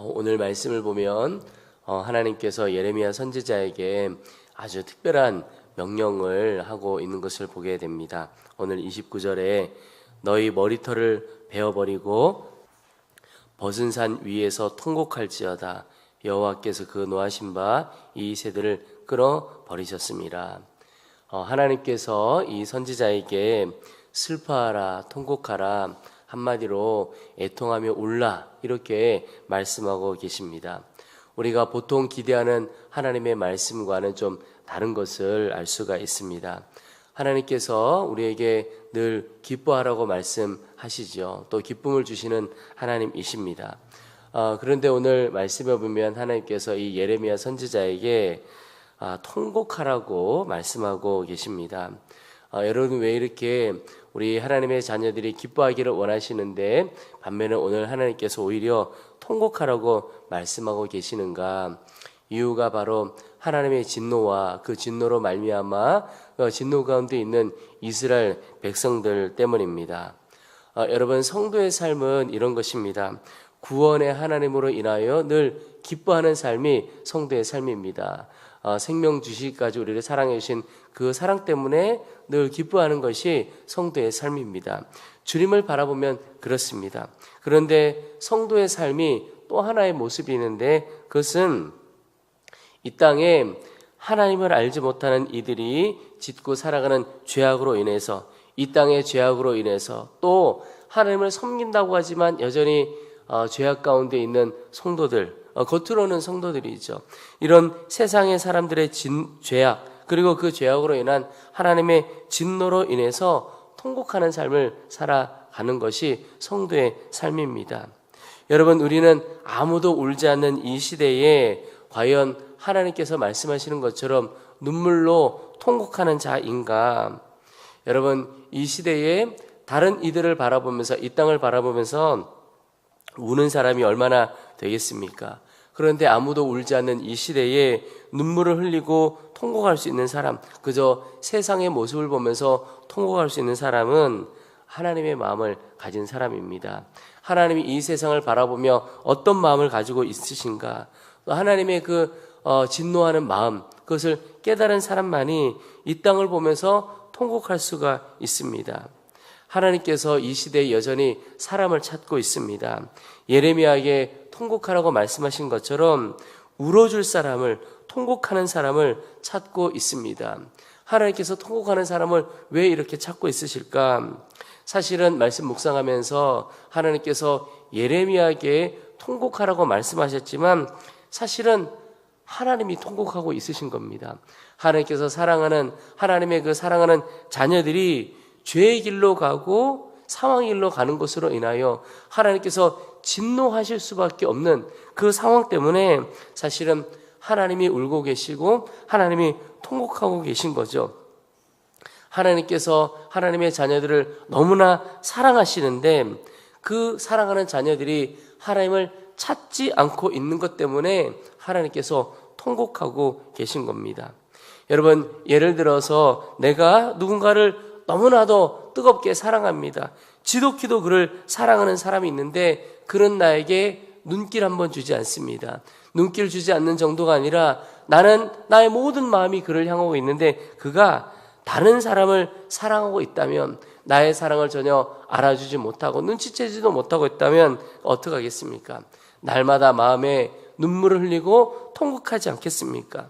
오늘 말씀을 보면 하나님께서 예레미야 선지자에게 아주 특별한 명령을 하고 있는 것을 보게 됩니다. 오늘 29절에 너희 머리털을 베어버리고 벗은 산 위에서 통곡할지어다. 여호와께서 그 노하신 바 이 세대를 끌어버리셨습니다. 하나님께서 이 선지자에게 슬퍼하라, 통곡하라, 한마디로 애통하며 울라 이렇게 말씀하고 계십니다. 우리가 보통 기대하는 하나님의 말씀과는 좀 다른 것을 알 수가 있습니다. 하나님께서 우리에게 늘 기뻐하라고 말씀하시죠. 또 기쁨을 주시는 하나님이십니다. 그런데 오늘 말씀에 보면 하나님께서 이 예레미야 선지자에게 통곡하라고 말씀하고 계십니다. 여러분, 왜 이렇게 우리 하나님의 자녀들이 기뻐하기를 원하시는데 반면에 오늘 하나님께서 오히려 통곡하라고 말씀하고 계시는가? 이유가 바로 하나님의 진노와 그 진노로 말미암아 진노 가운데 있는 이스라엘 백성들 때문입니다. 여러분, 성도의 삶은 이런 것입니다. 구원의 하나님으로 인하여 늘 기뻐하는 삶이 성도의 삶입니다. 생명 주시기까지 우리를 사랑해 주신 그 사랑 때문에 늘 기뻐하는 것이 성도의 삶입니다. 주님을 바라보면 그렇습니다. 그런데 성도의 삶이 또 하나의 모습이 있는데 그것은 이 땅에 하나님을 알지 못하는 이들이 짓고 살아가는 죄악으로 인해서, 이 땅의 죄악으로 인해서, 또 하나님을 섬긴다고 하지만 여전히 죄악 가운데 있는 성도들, 겉으로는 성도들이죠. 이런 세상의 사람들의 죄악, 그리고 그 죄악으로 인한 하나님의 진노로 인해서 통곡하는 삶을 살아가는 것이 성도의 삶입니다. 여러분, 우리는 아무도 울지 않는 이 시대에 과연 하나님께서 말씀하시는 것처럼 눈물로 통곡하는 자인가? 여러분, 이 시대에 다른 이들을 바라보면서, 이 땅을 바라보면서 우는 사람이 얼마나 되겠습니까? 그런데 아무도 울지 않는 이 시대에 눈물을 흘리고 통곡할 수 있는 사람, 그저 세상의 모습을 보면서 통곡할 수 있는 사람은 하나님의 마음을 가진 사람입니다. 하나님이 이 세상을 바라보며 어떤 마음을 가지고 있으신가? 또 하나님의 진노하는 마음, 그것을 깨달은 사람만이 이 땅을 보면서 통곡할 수가 있습니다. 하나님께서 이 시대에 여전히 사람을 찾고 있습니다. 예레미야에게 통곡하라고 말씀하신 것처럼 울어줄 사람을, 통곡하는 사람을 찾고 있습니다. 하나님께서 통곡하는 사람을 왜 이렇게 찾고 있으실까? 사실은 말씀 묵상하면서 하나님께서 예레미야에게 통곡하라고 말씀하셨지만 사실은 하나님이 통곡하고 있으신 겁니다. 하나님께서 사랑하는, 하나님의 그 사랑하는 자녀들이 죄의 길로 가고 상황의 길로 가는 것으로 인하여 하나님께서 진노하실 수밖에 없는 그 상황 때문에 사실은 하나님이 울고 계시고 하나님이 통곡하고 계신 거죠. 하나님께서 하나님의 자녀들을 너무나 사랑하시는데 그 사랑하는 자녀들이 하나님을 찾지 않고 있는 것 때문에 하나님께서 통곡하고 계신 겁니다. 여러분, 예를 들어서 내가 누군가를 너무나도 뜨겁게 사랑합니다. 지독히도 그를 사랑하는 사람이 있는데 그런 나에게 눈길 한번 주지 않습니다. 눈길 주지 않는 정도가 아니라 나는 나의 모든 마음이 그를 향하고 있는데 그가 다른 사람을 사랑하고 있다면, 나의 사랑을 전혀 알아주지 못하고 눈치채지도 못하고 있다면 어떻게 하겠습니까? 날마다 마음에 눈물을 흘리고 통곡하지 않겠습니까?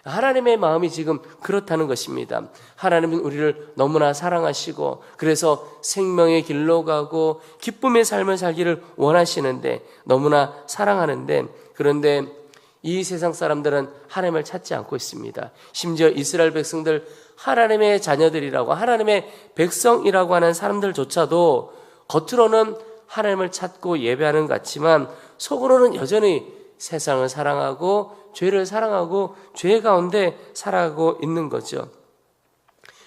하나님의 마음이 지금 그렇다는 것입니다. 하나님은 우리를 너무나 사랑하시고 그래서 생명의 길로 가고 기쁨의 삶을 살기를 원하시는데, 너무나 사랑하는데, 그런데 이 세상 사람들은 하나님을 찾지 않고 있습니다. 심지어 이스라엘 백성들, 하나님의 자녀들이라고, 하나님의 백성이라고 하는 사람들조차도 겉으로는 하나님을 찾고 예배하는 것 같지만 속으로는 여전히 세상을 사랑하고 죄를 사랑하고 죄 가운데 살아가고 있는 거죠.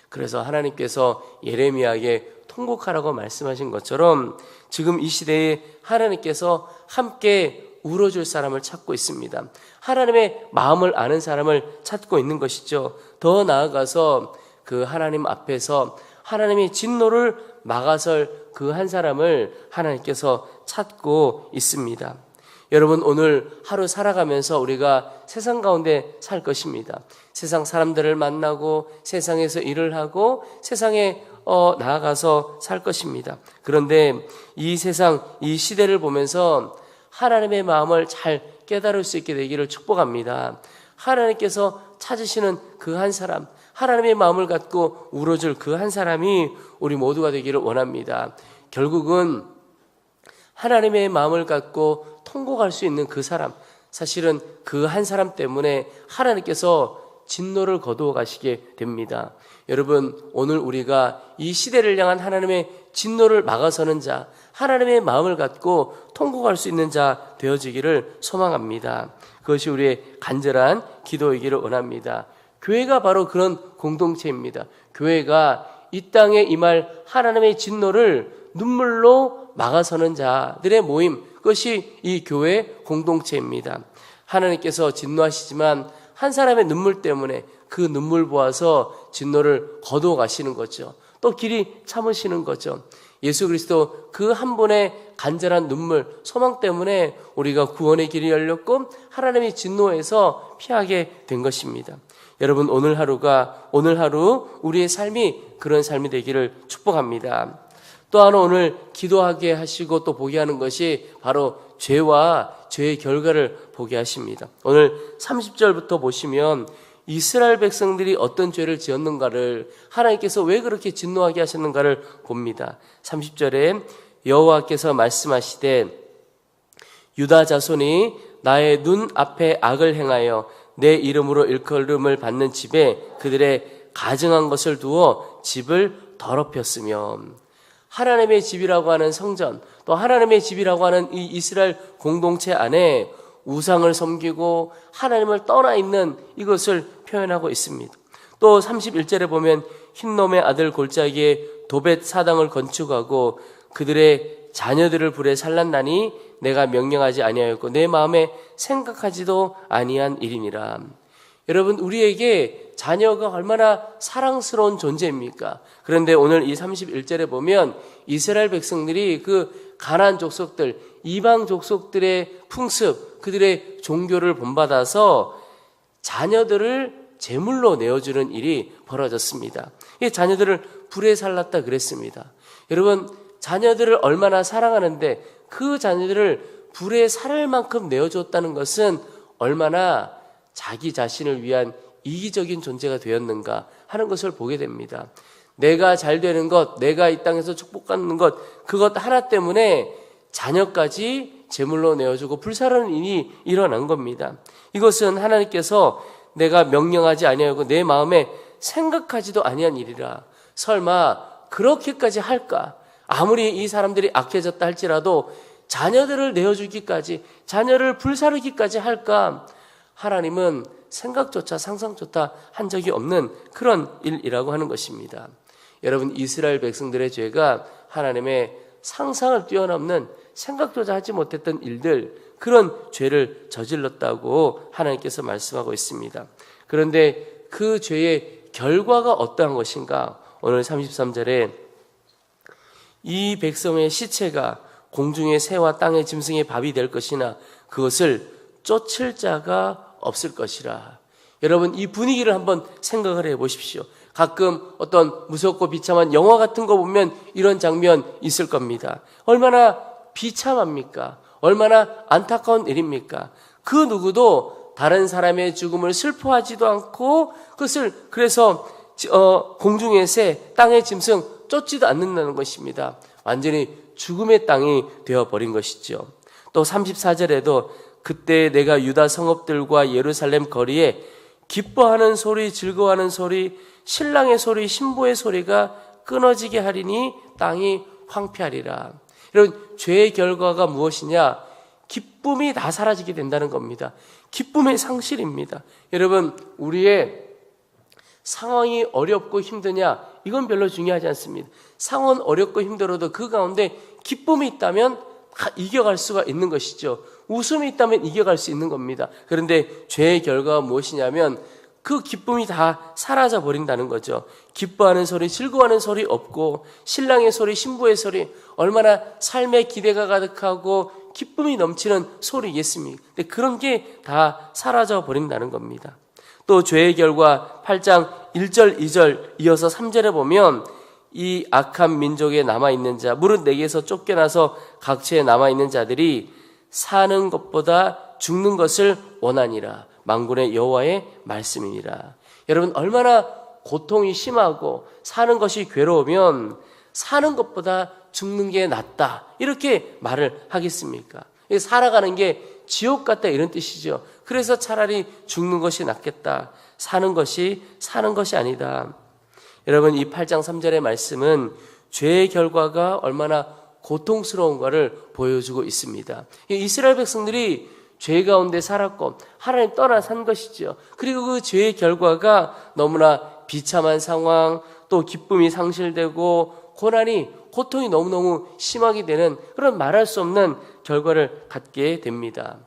그래서 하나님께서 예레미야에게 통곡하라고 말씀하신 것처럼 지금 이 시대에 하나님께서 함께 울어줄 사람을 찾고 있습니다. 하나님의 마음을 아는 사람을 찾고 있는 것이죠. 더 나아가서 그 하나님 앞에서 하나님의 진노를 막아설 그 한 사람을 하나님께서 찾고 있습니다. 여러분, 오늘 하루 살아가면서 우리가 세상 가운데 살 것입니다. 세상 사람들을 만나고 세상에서 일을 하고 세상에 나아가서 살 것입니다. 그런데 이 세상, 이 시대를 보면서 하나님의 마음을 잘 깨달을 수 있게 되기를 축복합니다. 하나님께서 찾으시는 그 한 사람, 하나님의 마음을 갖고 울어줄 그 한 사람이 우리 모두가 되기를 원합니다. 결국은 하나님의 마음을 갖고 통곡할 수 있는 그 사람, 사실은 그 한 사람 때문에 하나님께서 진노를 거두어 가시게 됩니다. 여러분, 오늘 우리가 이 시대를 향한 하나님의 진노를 막아서는 자, 하나님의 마음을 갖고 통곡할 수 있는 자 되어지기를 소망합니다. 그것이 우리의 간절한 기도이기를 원합니다. 교회가 바로 그런 공동체입니다. 교회가 이 땅에 임할 하나님의 진노를 눈물로 막아서는 자들의 모임, 그것이 이 교회 공동체입니다. 하나님께서 진노하시지만 한 사람의 눈물 때문에 그 눈물 보아서 진노를 거두어 가시는 거죠. 또 길이 참으시는 거죠. 예수 그리스도 그 한 분의 간절한 눈물, 소망 때문에 우리가 구원의 길이 열렸고 하나님의 진노에서 피하게 된 것입니다. 여러분, 오늘 하루 우리의 삶이 그런 삶이 되기를 축복합니다. 또 하나 오늘 기도하게 하시고 또 보게 하는 것이 바로 죄와 죄의 결과를 보게 하십니다. 오늘 30절부터 보시면 이스라엘 백성들이 어떤 죄를 지었는가를, 하나님께서 왜 그렇게 진노하게 하셨는가를 봅니다. 30절에 여호와께서 말씀하시되 유다 자손이 나의 눈 앞에 악을 행하여 내 이름으로 일컬음을 받는 집에 그들의 가증한 것을 두어 집을 더럽혔으며, 하나님의 집이라고 하는 성전, 또 하나님의 집이라고 하는 이 이스라엘 공동체 안에 우상을 섬기고 하나님을 떠나 있는 이것을 표현하고 있습니다. 또 31절에 보면 흰놈의 아들 골짜기에 도벳 사당을 건축하고 그들의 자녀들을 불에 살랐나니 내가 명령하지 아니하였고 내 마음에 생각하지도 아니한 일이니라. 여러분, 우리에게 자녀가 얼마나 사랑스러운 존재입니까? 그런데 오늘 이 31절에 보면 이스라엘 백성들이 그 가나안 족속들, 이방 족속들의 풍습, 그들의 종교를 본받아서 자녀들을 제물로 내어주는 일이 벌어졌습니다. 이 자녀들을 불에 살랐다 그랬습니다. 여러분, 자녀들을 얼마나 사랑하는데 그 자녀들을 불에 살을 만큼 내어줬다는 것은 얼마나 자기 자신을 위한 이기적인 존재가 되었는가 하는 것을 보게 됩니다. 내가 잘 되는 것, 내가 이 땅에서 축복받는 것, 그것 하나 때문에 자녀까지 제물로 내어주고 불사르는 일이 일어난 겁니다. 이것은 하나님께서 내가 명령하지 아니하고 내 마음에 생각하지도 아니한 일이라. 설마 그렇게까지 할까? 아무리 이 사람들이 악해졌다 할지라도 자녀들을 내어주기까지, 자녀를 불사르기까지 할까? 하나님은 생각조차 상상조차 한 적이 없는 그런 일이라고 하는 것입니다. 여러분, 이스라엘 백성들의 죄가 하나님의 상상을 뛰어넘는, 생각조차 하지 못했던 일들, 그런 죄를 저질렀다고 하나님께서 말씀하고 있습니다. 그런데 그 죄의 결과가 어떠한 것인가? 오늘 33절에 이 백성의 시체가 공중의 새와 땅의 짐승의 밥이 될 것이나 그것을 쫓을 자가 없을 것이라. 여러분, 이 분위기를 한번 생각을 해보십시오. 가끔 어떤 무섭고 비참한 영화 같은 거 보면 이런 장면 있을 겁니다. 얼마나 비참합니까? 얼마나 안타까운 일입니까? 그 누구도 다른 사람의 죽음을 슬퍼하지도 않고 그것을 그래서 공중의 새, 땅의 짐승 쫓지도 않는다는 것입니다. 완전히 죽음의 땅이 되어버린 것이죠. 또 34절에도 그때 내가 유다 성읍들과 예루살렘 거리에 기뻐하는 소리, 즐거워하는 소리, 신랑의 소리, 신부의 소리가 끊어지게 하리니 땅이 황폐하리라. 여러분, 죄의 결과가 무엇이냐? 기쁨이 다 사라지게 된다는 겁니다. 기쁨의 상실입니다. 여러분, 우리의 상황이 어렵고 힘드냐? 이건 별로 중요하지 않습니다. 상황은 어렵고 힘들어도 그 가운데 기쁨이 있다면 다 이겨갈 수가 있는 것이죠. 웃음이 있다면 이겨갈 수 있는 겁니다. 그런데 죄의 결과가 무엇이냐면 그 기쁨이 다 사라져 버린다는 거죠. 기뻐하는 소리, 즐거워하는 소리 없고 신랑의 소리, 신부의 소리, 얼마나 삶에 기대가 가득하고 기쁨이 넘치는 소리겠습니까? 근데 그런 게 다 사라져 버린다는 겁니다. 또 죄의 결과 8장 1절 2절 이어서 3절에 보면 이 악한 민족에 남아있는 자, 무릇 내게서 쫓겨나서 각처에 남아있는 자들이 사는 것보다 죽는 것을 원하니라. 만군의 여호와의 말씀이니라. 여러분, 얼마나 고통이 심하고 사는 것이 괴로우면 사는 것보다 죽는 게 낫다, 이렇게 말을 하겠습니까? 살아가는 게 지옥 같다, 이런 뜻이죠. 그래서 차라리 죽는 것이 낫겠다, 사는 것이 아니다. 여러분, 이 8장 3절의 말씀은 죄의 결과가 얼마나 고통스러운가를 보여주고 있습니다. 이스라엘 백성들이 죄 가운데 살았고 하나님 떠나 산 것이죠. 그리고 그 죄의 결과가 너무나 비참한 상황, 또 기쁨이 상실되고 고통이 너무너무 심하게 되는 그런 말할 수 없는 결과를 갖게 됩니다.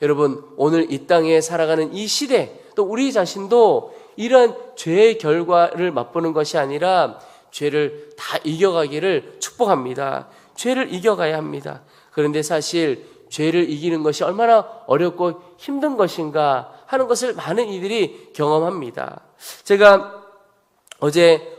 여러분, 오늘 이 땅에 살아가는 이 시대, 또 우리 자신도 이런 죄의 결과를 맛보는 것이 아니라 죄를 다 이겨가기를 축복합니다. 죄를 이겨가야 합니다. 그런데 사실 죄를 이기는 것이 얼마나 어렵고 힘든 것인가 하는 것을 많은 이들이 경험합니다. 제가 어제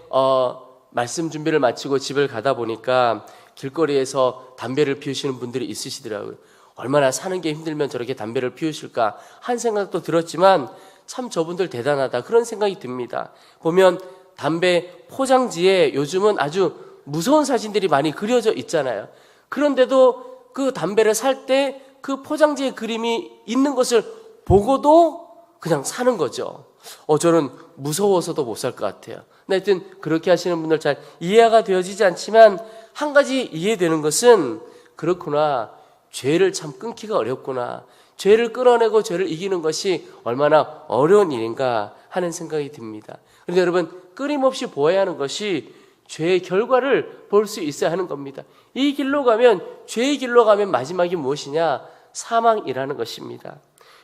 말씀 준비를 마치고 집을 가다 보니까 길거리에서 담배를 피우시는 분들이 있으시더라고요. 얼마나 사는 게 힘들면 저렇게 담배를 피우실까 한 생각도 들었지만 참 저분들 대단하다, 그런 생각이 듭니다. 보면 담배 포장지에 요즘은 아주 무서운 사진들이 많이 그려져 있잖아요. 그런데도 그 담배를 살 때 그 포장지에 그림이 있는 것을 보고도 그냥 사는 거죠. 저는 무서워서도 못 살 것 같아요. 근데 하여튼 그렇게 하시는 분들 잘 이해가 되어지지 않지만 한 가지 이해되는 것은, 그렇구나, 죄를 참 끊기가 어렵구나, 죄를 끊어내고 죄를 이기는 것이 얼마나 어려운 일인가 하는 생각이 듭니다. 그런데 여러분, 끊임없이 보아야 하는 것이 죄의 결과를 볼 수 있어야 하는 겁니다. 이 길로 가면, 죄의 길로 가면 마지막이 무엇이냐? 사망이라는 것입니다.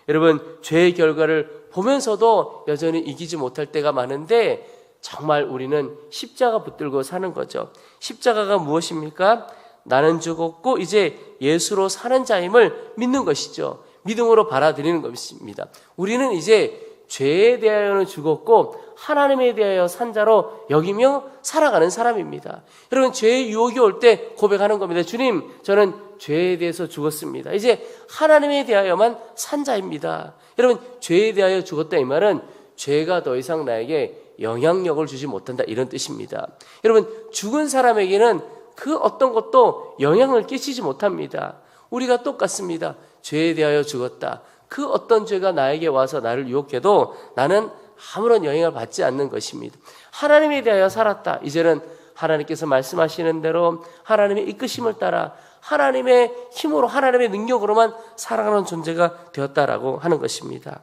여러분, 죄의 결과를 보면서도 여전히 이기지 못할 때가 많은데 정말 우리는 십자가 붙들고 사는 거죠. 십자가가 무엇입니까? 나는 죽었고 이제 예수로 사는 자임을 믿는 것이죠. 믿음으로 받아들이는 것입니다. 우리는 이제 죄에 대하여는 죽었고 하나님에 대하여 산 자로 여기며 살아가는 사람입니다. 여러분, 죄의 유혹이 올 때 고백하는 겁니다. 주님, 저는 죄에 대해서 죽었습니다. 이제 하나님에 대하여만 산 자입니다. 여러분, 죄에 대하여 죽었다, 이 말은 죄가 더 이상 나에게 영향력을 주지 못한다, 이런 뜻입니다. 여러분, 죽은 사람에게는 그 어떤 것도 영향을 끼치지 못합니다. 우리가 똑같습니다. 죄에 대하여 죽었다. 그 어떤 죄가 나에게 와서 나를 유혹해도 나는 아무런 영향을 받지 않는 것입니다. 하나님에 대하여 살았다. 이제는 하나님께서 말씀하시는 대로 하나님의 이끄심을 따라 하나님의 힘으로, 하나님의 능력으로만 살아가는 존재가 되었다라고 하는 것입니다.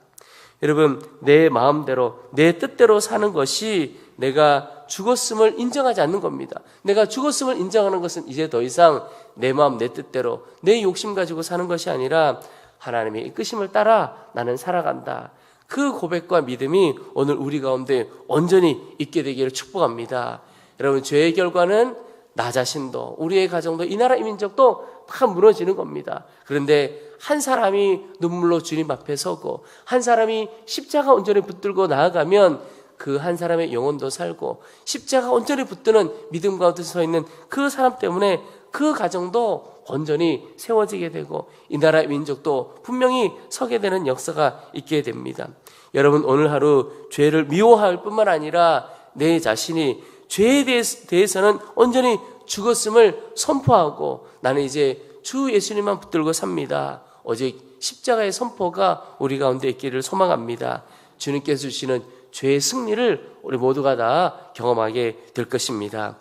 여러분, 내 마음대로, 내 뜻대로 사는 것이 내가 죽었음을 인정하지 않는 겁니다. 내가 죽었음을 인정하는 것은 이제 더 이상 내 마음, 내 뜻대로, 내 욕심 가지고 사는 것이 아니라 하나님의 이끄심을 따라 나는 살아간다. 그 고백과 믿음이 오늘 우리 가운데 온전히 있게 되기를 축복합니다. 여러분, 죄의 결과는 나 자신도, 우리의 가정도, 이 나라 이 민족도 다 무너지는 겁니다. 그런데 한 사람이 눈물로 주님 앞에 서고 한 사람이 십자가 온전히 붙들고 나아가면 그 한 사람의 영혼도 살고, 십자가 온전히 붙드는 믿음 가운데 서 있는 그 사람 때문에 그 가정도 온전히 세워지게 되고 이 나라의 민족도 분명히 서게 되는 역사가 있게 됩니다. 여러분, 오늘 하루 죄를 미워할 뿐만 아니라 내 자신이 죄에 대해서는 온전히 죽었음을 선포하고 나는 이제 주 예수님만 붙들고 삽니다. 오직 십자가의 선포가 우리 가운데 있기를 소망합니다. 주님께서 주시는 죄의 승리를 우리 모두가 다 경험하게 될 것입니다.